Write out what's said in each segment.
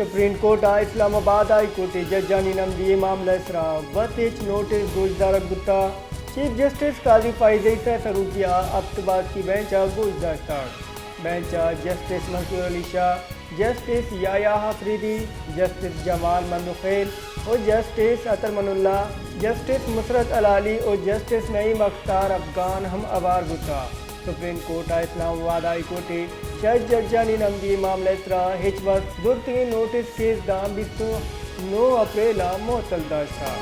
Supreme court Islamabad high court जजानी नमदी मामला इसरा वत नोटिस गोजदार गुत्ता चीफ जस्टिस काजी फाइज सरूकिया अब्तबाद की बेंच गोजदार bench justice Mansoor Ali Shah, justice Yahya Afridi, justice Jamal Mandokhail और जस्टिस अतर मनुल्ला, जस्टिस मुसरत अलाली और जस्टिस नईम अख्तार अफगान हम अवार गुत्ता supreme court Islamabad high court शज जजानी नमदी मामला इसरा हिच वक्त दुर्ती नोटिस केस दाम 9 अप्रैल मोतल था।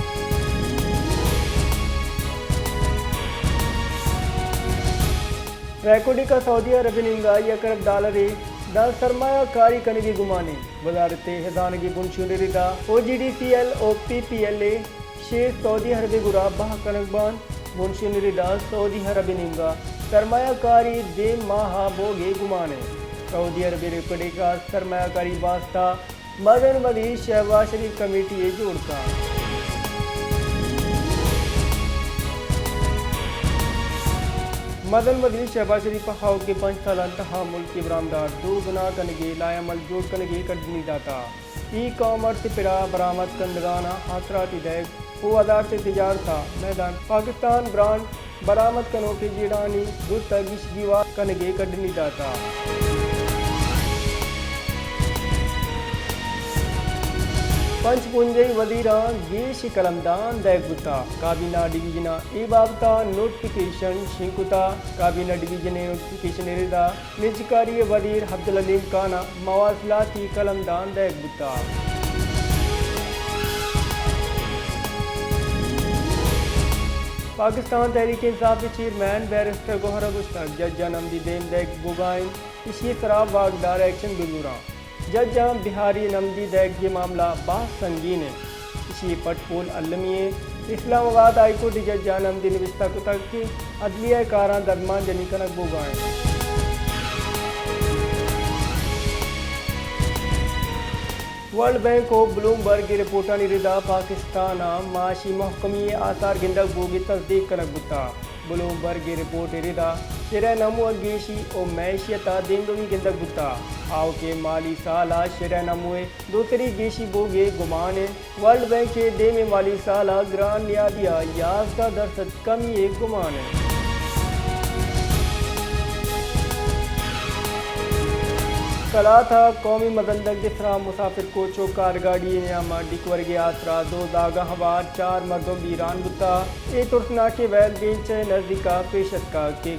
रैकोडी का सऊदी अरब निंगा $1 अरब दा सरमायाकारी कनगी गुमानी वजारत खजानगी बुनशुनरिदा OGDCL और PPLA शेख सऊदी अरब गुरा बाह कनकबान बुनशुनरिदा सऊदी अरब निंगा सरमायाकारी दे माह बोगे गुमाने सऊदी अरब रेकोडी का सरमायाकारी वास्ता मदन वली शहबाज शरीफ कमेटी जोड़ता मदन वली शहबाज शरीफ हाउ के 5 साल तहामुल के बरामदार 2 गुना कनगे लायामल जोड़ कनगे कटनी दाता ई कॉमर्स पिरा बरामद कंदगाना हाथराती दैग वो आधार से तिजारता मैदान पाकिस्तान ब्रांड बरामद कनो के जीडानी गुत्ता गिशगीवा कनगे कटनी दाता पंचपुंजई वजीरा गेश कलमदान दैगुता काबीना डिवीजन ए बाबता नोटिफिकेशन शिंकुता काबीना डिवीजन नोटिफिकेशन रिदा निजकारी वजीर अब्दुल अलीम काना मवासलाती कलमदान दैगुता पाकिस्तान तहरीक इंसाफ के चेयरमैन बैरिस्टर गोहर गुश्ताक जज नमदी देम दैग बुगाइन इसी खराब वाकदार एक्शन गुजरा जज बिहारी नमदी दैग ये मामला बात संगीन है इसी पटपोल अलमिए इस्लामाबाद हाई कोर्ट जज नमदी निविस्ता को तक की अदलिया कारा दरमान जनी कनक बुगाएं वर्ल्ड बैंक को ब्लूमबर्ग की रिपोर्टा निरिदा पाकिस्तान माशी महकमी आसार गिंदक बोगी तस्दीक कनक बुता ब्लूमबर्ग की रिपोर्ट रिदा शरह नमो गेशी और मैशियता देंदोगी गिंदक बुता आओ के माली साला शरह नमुए दूसरी गेशी बोगे गुमान वर्ल्ड बैंक के दे में माली साला ग्रान नियादिया 11% कमी एक गुमान है। कला था कौमी मदंदक जिसरा मुसाफिर कोचो कारगाड़ी नियामा डिकवर्गे आसरा 2 दागा हवार 4 मर्दों बीरान बुता ए तुर्सना के वैल बेंच नजदीका पेशत का के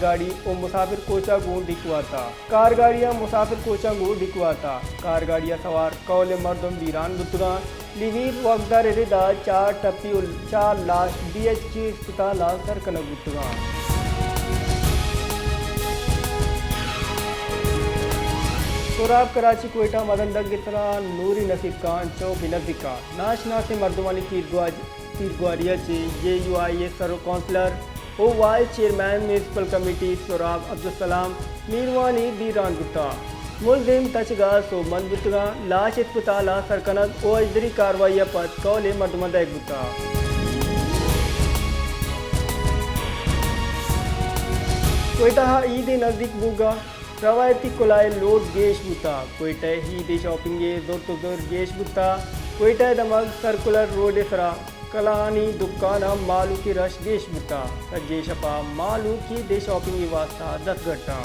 गाड़ी और मुसाफिर कोचा गूँ डिकवाता कारगाड़ियाँ मुसाफिर कोचा गूँ डिकवाता कारगाड़ियाँ सवार कौल मर्दों बीरान बुतगा लिवीर वकदार रिदा 4 टप्पी 4 लाश DHQ अस्पताल सरकन बुतगा सोराब कराची कोयटा मदंदक गितरा नूरी नसीब खान चौक नजदीका नाशना से मर्दवानी तीरगुआरिया चे JUIA सरो काउंसलर ओ vice chairman municipal committee Sorab Abdul Salam Mirwani बीरान गुत्ता मुलजिम तचगा सो मंदबुतगा लाश अस्पताल सरकनक ओ अजदरी कार्रवाई पद कौले मर्दमद गुत्ता कोयटा ईद नजदीक बुगा रवायती कुलाए लोड गेश बुता कोयटा ईद शॉपिंग जोर तो जोर गेश बुता कोयटा दमग सर्कुलर रोड सरा कलानी दुकान मालू की रश गेश बुता सज्जे शपा मालू की दे शॉपिंग वास्ता 10 घंटा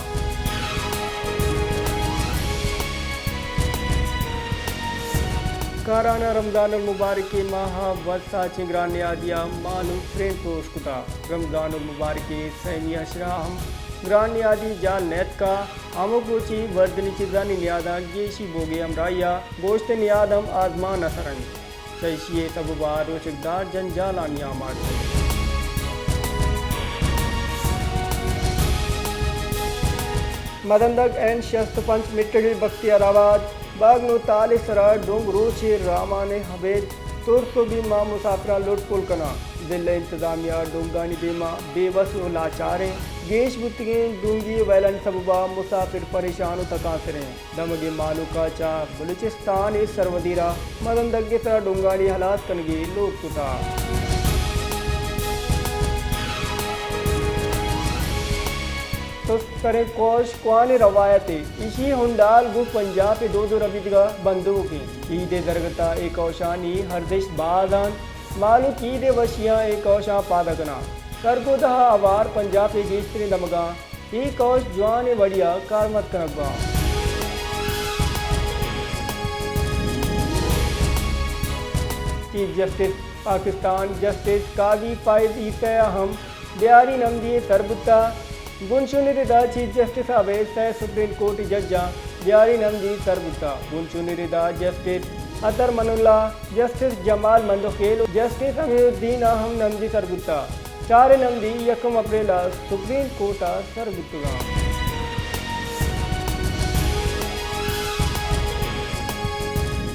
काराना रमज़ान मुबारक के माह वसा चिंगरान आदिया मालू फ्रेंड पोस्ट कुता रमज़ान मुबारक के सैमिया शराहम ग्रान नियादी जान नेत का आमोगोची वर्दनी चिजानी नियादा गेशी बोगे अमराया गोश्त नियादम आजमान असरंग सैशिये तबुबार रोचकदार जंजालानिया मार मदंदक एन शस्त पंच मिट्टी बख्तियाराबाद बागनो ताल सरा डोंगरो छे रामाने हवेद तुर्सो बीमा मुसाफरा लुट पुल कना जिले इंतजामिया डोंगानी बेमा बेबस व लाचारें गेश बुतगे डूंगी वैलन सबबा मुसाफिर परेशान तकासरें दमगे मालू का चा बलूचिस्तान सरवदीरा मदंदगे सरा डोंगानी हालात कनगे लोग कुता तस्करे कोश क्वान रवायते इशी हुंडाल गु पंजाब दो रबिदगा बंदूक ईदे दरगता एक औशानी हरदिश बादान मालू कीदे वशियां एक औशा पादगना सरगोदहा अवार पंजाब गेस्त्री नमगा एक औश जवान बढ़िया कारमत कनगवा chief justice Pakistan justice Qazi Faez Isa अहम बिहारी नमदी सरबुत्ता गुनशुनिदा चीफ जस्टिस अवेज सुप्रीम कोर्ट जज्जा बिहारी नमदी सरबुत्ता गुनशुनिदा justice Athar Minallah justice Jamal Mandokhail justice Aminuddin अहम नमदी सरबुत्ता 4 नमदी 1 अप्रैल सुप्रीम कोर्ट सरबुत्तगा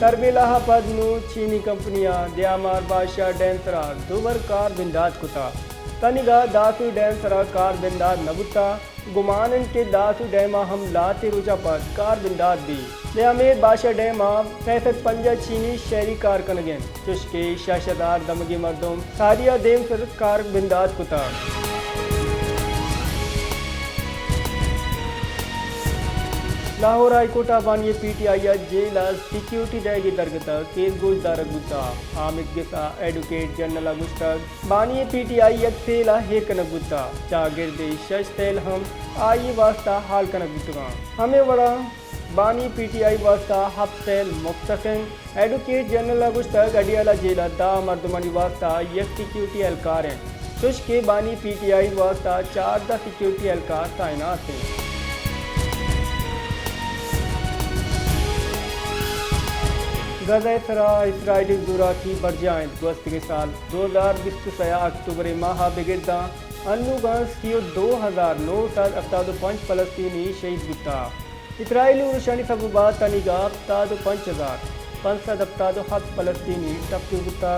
तरबिलाहा पदनु चीनी कंपनियां दयामार बादशाह डैंसरा दुबर कार बिंदाज कुता तनिगा दासु डैंसरा कार बिंदाज नबुता गुमानन के दासु डैमा हम लाते रुचा पद कार बिंदाज दी दयामेर बादशाह डैमा 65 चीनी शहरी कार कनगेन चुशके शाशदार दमगी मर्दुम सारिया देम सर कार बिंदाज कुता लाहौर हाईकोर्ट बानिये PTI जेल सिक्योरिटी जाएगी दरगता केस गोजदार गुत्ता हामिद गिसा एडवोकेट जनरल गुस्तक बानिये PTI सेला हे कनक गुत्ता चागिरदे शश तेल हम आई वास्ता हाल कनक गुत्ता हमें बड़ा बानी PTI वास्ता हब सेल मुख्तसिन एडवोकेट जनरल गुस्तक अडियाला जेला दा मर्दमनी वास्ता यक सिक्योरिटी एहलकार हैं चुश के बानी PTI वास्ता 4 दा सिक्योरिटी एहलकार तैनात हैं गज़ा सरा इसराइली दूरा की बरजाएं दोस्त के साल 2023 अक्टूबर माह बिगिरदा अन्नुगांस की 2975 फलस्तीनी शहीद गुत्ता इसराइली उर्शानी सबुबा तनिगा 5000 5 फलस्तीनी टप्पू गुत्ता